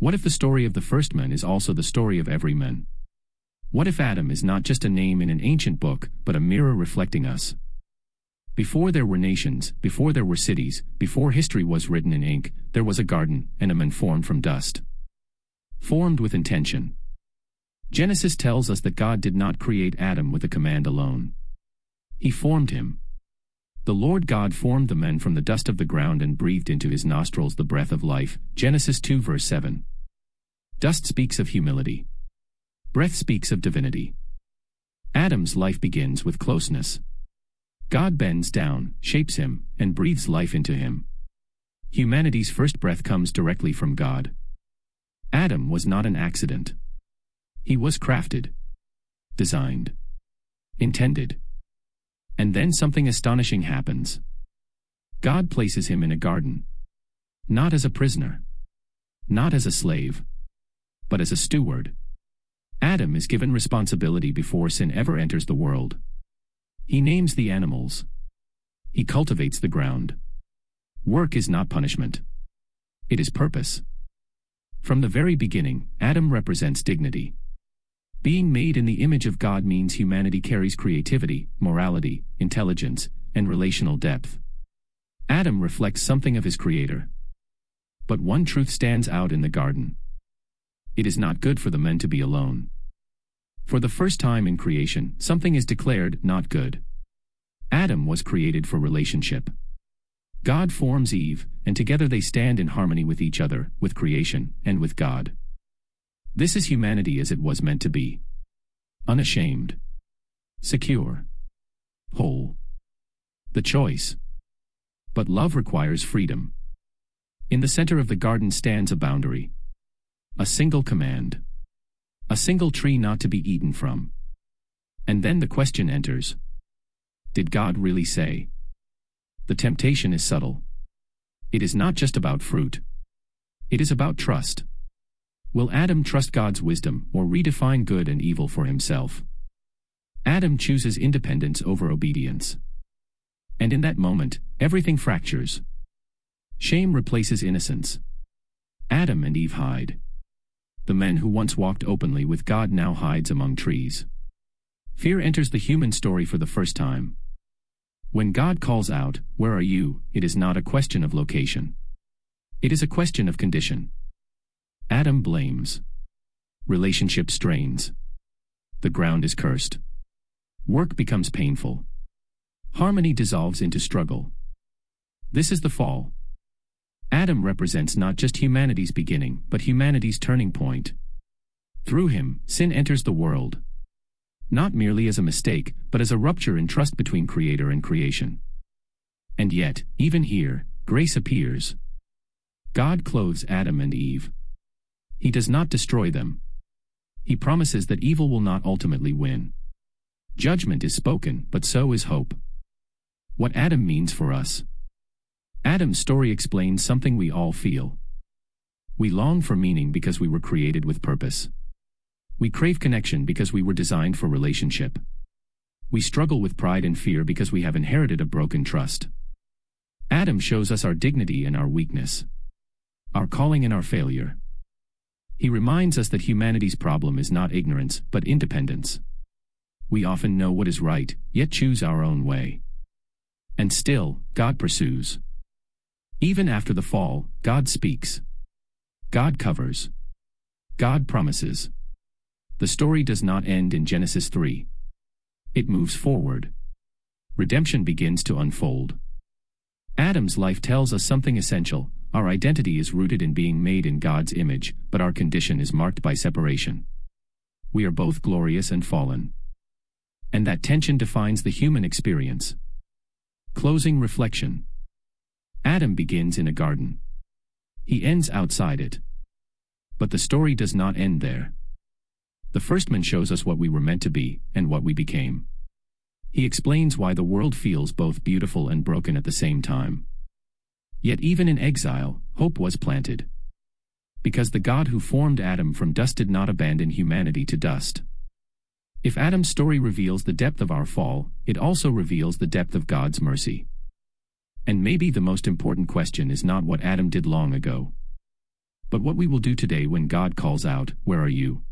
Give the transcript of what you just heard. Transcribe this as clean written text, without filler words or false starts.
What if the story of the first man is also the story of every man? What if Adam is not just a name in an ancient book, but a mirror reflecting us? Before there were nations, before there were cities, before history was written in ink, there was a garden, and a man formed from dust. Formed with intention. Genesis tells us that God did not create Adam with a command alone. He formed him. The Lord God formed the man from the dust of the ground and breathed into his nostrils the breath of life. Genesis 2 verse 7. Dust speaks of humility. Breath speaks of divinity. Adam's life begins with closeness. God bends down, shapes him, and breathes life into him. Humanity's first breath comes directly from God. Adam was not an accident. He was crafted, designed, intended. And then something astonishing happens. God places him in a garden. Not as a prisoner. Not as a slave. But as a steward. Adam is given responsibility before sin ever enters the world. He names the animals. He cultivates the ground. Work is not punishment. It is purpose. From the very beginning, Adam represents dignity. Being made in the image of God means humanity carries creativity, morality, intelligence, and relational depth. Adam reflects something of his Creator. But one truth stands out in the garden. It is not good for the men to be alone. For the first time in creation, something is declared not good. Adam was created for relationship. God forms Eve, and together they stand in harmony with each other, with creation, and with God. This is humanity as it was meant to be. Unashamed. Secure. Whole. The choice. But love requires freedom. In the center of the garden stands a boundary. A single command. A single tree not to be eaten from. And then the question enters. Did God really say? The temptation is subtle. It is not just about fruit. It is about trust. Will Adam trust God's wisdom or redefine good and evil for himself? Adam chooses independence over obedience. And in that moment, everything fractures. Shame replaces innocence. Adam and Eve hide. The man who once walked openly with God now hides among trees. Fear enters the human story for the first time. When God calls out, "Where are you?" it is not a question of location. It is a question of condition. Adam blames. Relationship strains. The ground is cursed. Work becomes painful. Harmony dissolves into struggle. This is the fall. Adam represents not just humanity's beginning, but humanity's turning point. Through him, sin enters the world. Not merely as a mistake, but as a rupture in trust between Creator and creation. And yet, even here, grace appears. God clothes Adam and Eve. He does not destroy them. He promises that evil will not ultimately win. Judgment is spoken, but so is hope. What Adam means for us. Adam's story explains something we all feel. We long for meaning because we were created with purpose. We crave connection because we were designed for relationship. We struggle with pride and fear because we have inherited a broken trust. Adam shows us our dignity and our weakness. Our calling and our failure. He reminds us that humanity's problem is not ignorance, but independence. We often know what is right, yet choose our own way. And still, God pursues. Even after the fall, God speaks. God covers. God promises. The story does not end in Genesis 3. It moves forward. Redemption begins to unfold. Adam's life tells us something essential. Our identity is rooted in being made in God's image, but our condition is marked by separation. We are both glorious and fallen. And that tension defines the human experience. Closing reflection. Adam begins in a garden. He ends outside it. But the story does not end there. The first man shows us what we were meant to be, and what we became. He explains why the world feels both beautiful and broken at the same time. Yet even in exile, hope was planted. Because the God who formed Adam from dust did not abandon humanity to dust. If Adam's story reveals the depth of our fall, it also reveals the depth of God's mercy. And maybe the most important question is not what Adam did long ago. but what we will do today when God calls out, "Where are you?"